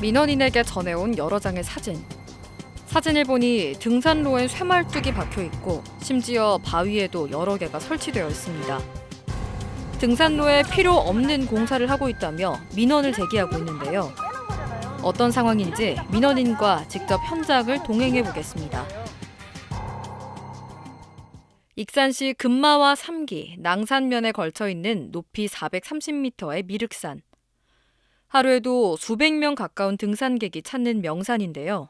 민원인에게 전해온 여러 장의 사진. 사진을 보니 등산로엔 쇠말뚝이 박혀 있고 심지어 바위에도 여러 개가 설치되어 있습니다. 등산로에 필요 없는 공사를 하고 있다며 민원을 제기하고 있는데요. 어떤 상황인지 민원인과 직접 현장을 동행해 보겠습니다. 익산시 금마와 삼기, 낭산면에 걸쳐 있는 높이 430m의 미륵산. 하루에도 수백 명 가까운 등산객이 찾는 명산인데요.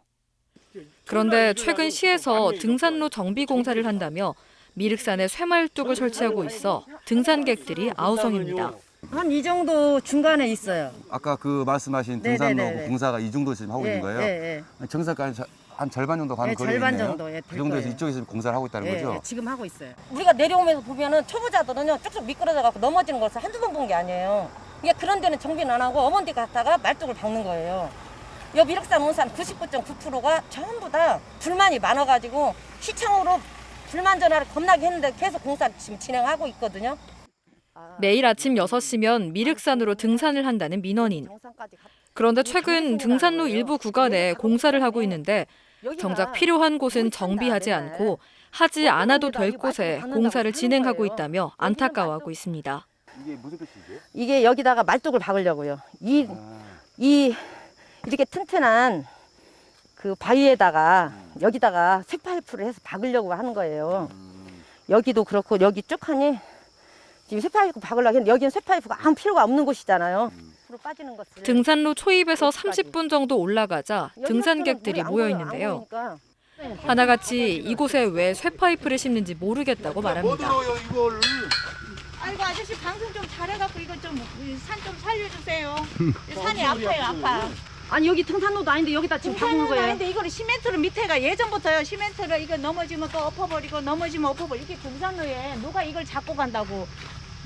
그런데 최근 시에서 등산로 정비 공사를 한다며 미륵산에 쇠말뚝을 설치하고 있어 등산객들이 아우성입니다. 한 이 정도 중간에 있어요. 아까 그 말씀하신 등산로 공사가 이 정도 지금 하고 있는 거예요? 네. 정상까지 한 절반 정도 가는 거리네요. 절반 정도. 그 정도에서 이쪽에서 공사를 하고 있다는 거죠? 지금 하고 있어요. 우리가 내려오면서 보면은 초보자들은요 쭉쭉 미끄러져 갖고 넘어지는 것을 한두 번 본 게 아니에요. 이게 그런 데는 정비는 안 하고 어먼 데 갔다가 말뚝을 박는 거예요. 이 미륵산 온산 99.9%가 전부 다 불만이 많아가지고 시청으로 불만 전화를 겁나게 했는데 계속 공사 지금 진행하고 있거든요. 매일 아침 6시면 미륵산으로 등산을 한다는 민원인. 그런데 최근 등산로 일부 구간에 공사를 하고 있는데 정작 필요한 곳은 정비하지 않고 하지 않아도 될 곳에 공사를 진행하고 있다며 안타까워하고 있습니다. 이게 무슨 뜻이죠? 이게 여기다가 말뚝을 박으려고요. 이렇게 튼튼한 그 바위에다가 여기다가 쇠파이프를 해서 박으려고 하는 거예요. 여기도 그렇고 여기 쭉 하니 지금 쇠파이프 박으려고 했는데 여기는 쇠파이프가 아무 필요가 없는 곳이잖아요. 빠지는 것을. 등산로 초입에서 30분 정도 올라가자 등산객들이 모여 있는데요. 하나같이 이곳에 왜 쇠파이프를 심는지 모르겠다고 말합니다. 아이고 아저씨 방송 좀 잘해갖고 이거 좀 산 좀 살려주세요. 산이 아파요 아파. 아니 여기 등산로도 아닌데 여기다 지금 박는 거예요. 아닌데 이거를 시멘트를 밑에가 예전부터요. 시멘트를 이거 넘어지면 또 엎어버리고 넘어지면 엎어버리고 이렇게 등산로에 누가 이걸 잡고 간다고.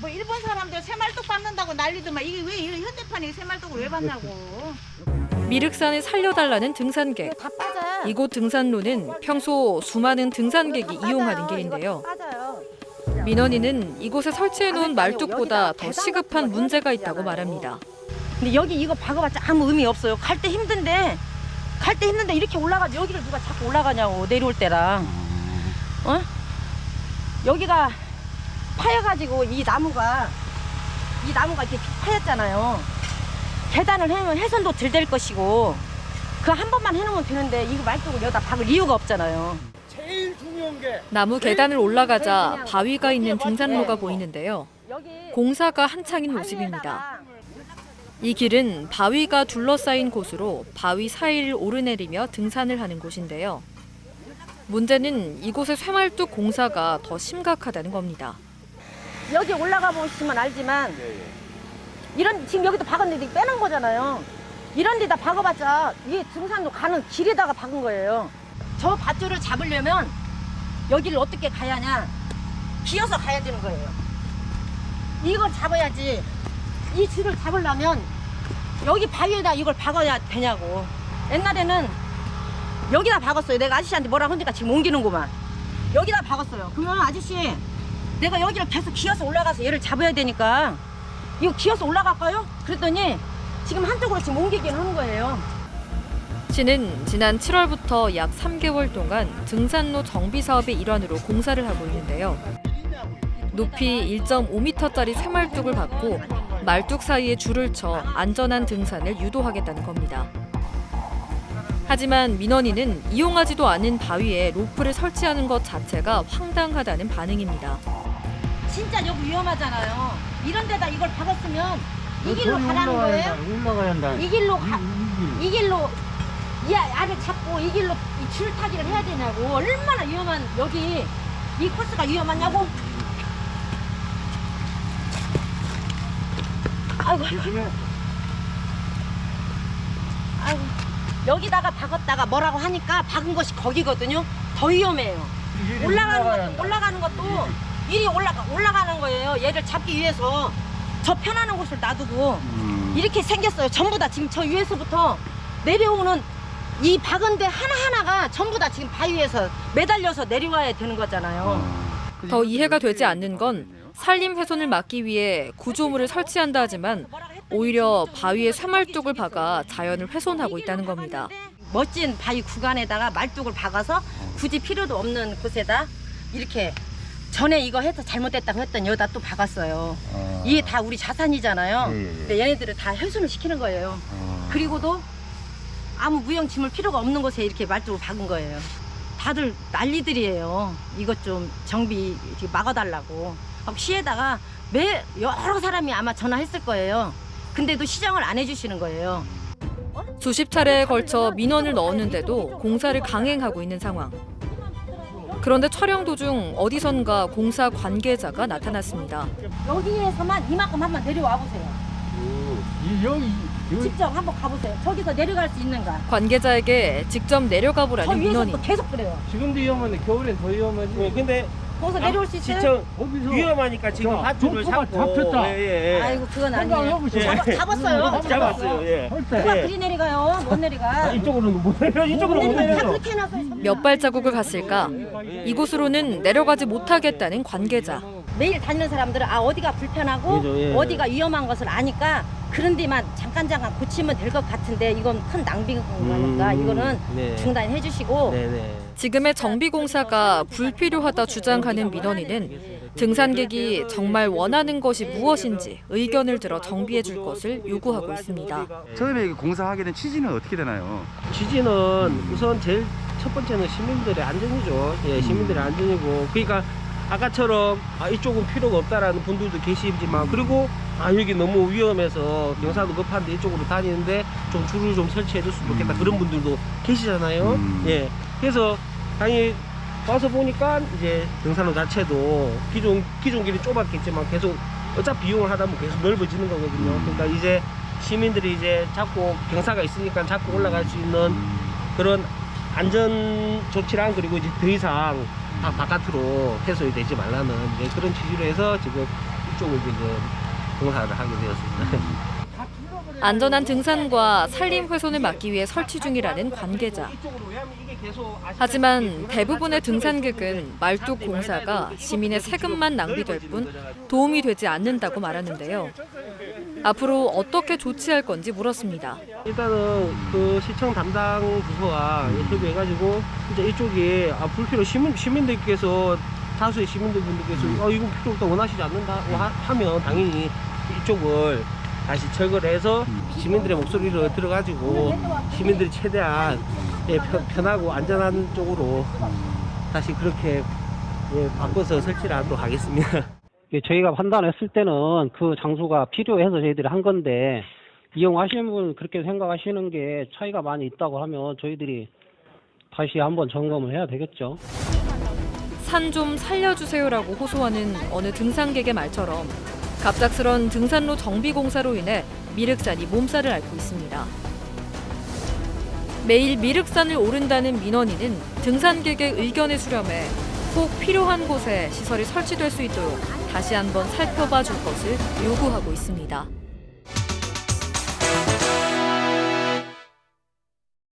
뭐 일본 사람들 새말뚝 받는다고 난리더만 이게 왜 이런 현대판에 새말뚝을 왜 받냐고. 미륵산을 살려달라는 등산객. 다 빠져요. 이곳 등산로는 평소 수많은 등산객이 이용하는 길인데요. 빠져요. 민원인은 이곳에 설치해놓은 말뚝보다 더 시급한 문제가 있다고 말합니다. 근데 여기 이거 박아봤자 아무 의미 없어요. 갈 때 힘든데 이렇게 올라가 여기를 누가 자꾸 올라가냐고 내려올 때랑 여기가 파여가지고 이 나무가 이렇게 파였잖아요. 계단을 해면 훼손도 덜 될 것이고 그 한 번만 해놓으면 되는데 이거 말뚝을 여기다 박을 이유가 없잖아요. 제일 중요한 게 나무 계단을 올라가자 바위가 있는 등산로가 보이는데요. 공사가 한창인 모습입니다. 이 길은 바위가 둘러싸인 곳으로 바위 사이를 오르내리며 등산을 하는 곳인데요. 문제는 이곳의 쇠말뚝 공사가 더 심각하다는 겁니다. 여기 올라가 보시면 알지만 이런 지금 여기도 박았는데 빼는 거잖아요. 이런 데다 박아봤자 이 등산로 가는 길에다가 박은 거예요. 저 밧줄을 잡으려면 여기를 어떻게 가야 하냐? 기어서 가야 되는 거예요. 이걸 잡아야지. 이 줄을 잡으려면 여기 바위에다 이걸 박아야 되냐고. 옛날에는 여기다 박았어요. 내가 아저씨한테 뭐라 하니까 지금 옮기는구만. 여기다 박았어요. 그러면 아저씨 내가 여기를 계속 기어서 올라가서 얘를 잡아야 되니까 이거 기어서 올라갈까요? 그랬더니 지금 한쪽으로 지금 옮기긴 하는 거예요. 시는 지난 7월부터 약 3개월 동안 등산로 정비 사업의 일환으로 공사를 하고 있는데요. 높이 1.5m짜리 쇠말뚝을 박고 말뚝 사이에 줄을 쳐 안전한 등산을 유도하겠다는 겁니다. 하지만 민원인은 이용하지도 않은 바위에 로프를 설치하는 것 자체가 황당하다는 반응입니다. 진짜 여기 위험하잖아요. 이런 데다 이걸 박았으면 이 길로 가라는 거예요? 올라가야 한다. 이 길로 이 알을 잡고 이 길로 이 줄타기를 해야 되냐고. 얼마나 위험한 여기 이 코스가 위험하냐고. 아이고. 여기다가 박았다가 뭐라고 하니까 박은 것이 거기거든요. 더 위험해요. 올라가는 것도 일이 올라가는 거예요. 얘를 잡기 위해서 저 편안한 곳을 놔두고 이렇게 생겼어요. 전부 다 지금 저 위에서부터 내려오는 이 박은 데 하나하나가 전부 다 지금 바위에서 매달려서 내려와야 되는 거잖아요. 더 이해가 되지 않는 건 산림 훼손을 막기 위해 구조물을 설치한다 하지만 오히려 바위에 쇠말뚝을 박아 자연을 훼손하고 있다는 겁니다. 멋진 바위 구간에다가 말뚝을 박아서 굳이 필요도 없는 곳에다 이렇게 전에 이거 해서 잘못됐다고 했던 여기다 또 박았어요. 이게 다 우리 자산이잖아요. 근데 얘네들을 다 훼손을 시키는 거예요. 그리고도 아무 무용지물 필요가 없는 곳에 이렇게 말뚝을 박은 거예요. 다들 난리들이에요. 이것 좀 정비 이렇게 막아달라고. 시에다가 여러 사람이 아마 전화했을 거예요. 근데도 시정을 안 해주시는 거예요. 수십 차례에 걸쳐 민원을 넣었는데도 공사를 강행하고 있는 상황. 그런데 촬영 도중 어디선가 공사 관계자가 나타났습니다. 여기에서만 이만큼 한번 내려와 보세요. 직접 한번 가보세요. 저기서 내려갈 수 있는가? 관계자에게 직접 내려가 저 보라는 위에서 민원인. 또 계속 그래요. 지금도 위험한데 겨울엔 더 위험하지. 근데 거기서 내려올 수 있어요? 진짜 위험하니까 지금 밧줄을 잡고. 아이고 그건 아니에요. 잡았어요. 잡았어요. 예. 누가 그리 내려가요? 못 내려가. 이쪽으로는 못 내려. 이쪽으로 못 다 내려. 그렇게 해놔서 몇 발자국을 갔을까? 이곳으로는 내려가지 못하겠다는 관계자. 매일 다니는 사람들은 어디가 불편하고 그죠, 예. 어디가 위험한 것을 아니까 그런 데만 잠깐 고치면 될 것 같은데 이건 큰 낭비인 거니까 이거는 네. 중단해 주시고 네네. 지금의 정비 공사가 불필요하다 주장하는 민원인은 등산객이 정말 원하는 것이 무엇인지 의견을 들어 정비해 줄 것을 요구하고 있습니다. 처음에 공사하게 된 취지는 어떻게 되나요? 취지는 우선 제일 첫 번째는 시민들의 안전이죠. 예, 시민들의 안전이고. 그러니까 아까처럼 이쪽은 필요가 없다라는 분들도 계시지만 그리고 여기 너무 위험해서 경사도 급한데 이쪽으로 다니는데 좀 줄을 좀 설치해 줬으면 좋겠다 그런 분들도 계시잖아요. 예. 그래서 당연히 와서 보니까 이제 등산로 자체도 기존 길이 좁았겠지만 계속 어차피 이용을 하다 보면 계속 넓어지는 거거든요. 그러니까 이제 시민들이 이제 자꾸 경사가 있으니까 자꾸 올라갈 수 있는 그런 안전 조치랑 그리고 이제 더 이상 다 바깥으로 해소이 되지 말라는 그런 취지로 해서 지금 이쪽을 지금 공사를 하게 되었습니다. 안전한 등산과 산림 훼손을 막기 위해 설치 중이라는 관계자. 하지만 대부분의 등산객은 말뚝 공사가 시민의 세금만 낭비될 뿐 도움이 되지 않는다고 말하는데요. 앞으로 어떻게 조치할 건지 물었습니다. 일단은 그 시청 담당 부서와 협의해가지고 이제 이쪽이 불필요 시민들께서 다수의 시민들분들께서 이거 필요 없다 원하시지 않는다고 하면 당연히 이쪽을 다시 철거를 해서 시민들의 목소리를 들어가지고 시민들이 최대한 편하고 안전한 쪽으로 다시 그렇게 바꿔서 설치를 하도록 하겠습니다. 저희가 판단했을 때는 그 장소가 필요해서 저희들이 한 건데 이용하시는 분 그렇게 생각하시는 게 차이가 많이 있다고 하면 저희들이 다시 한번 점검을 해야 되겠죠. 산 좀 살려주세요라고 호소하는 어느 등산객의 말처럼 갑작스런 등산로 정비 공사로 인해 미륵산이 몸살을 앓고 있습니다. 매일 미륵산을 오른다는 민원인은 등산객의 의견에 수렴해 꼭 필요한 곳에 시설이 설치될 수 있도록 다시 한번 살펴봐 줄 것을 요구하고 있습니다.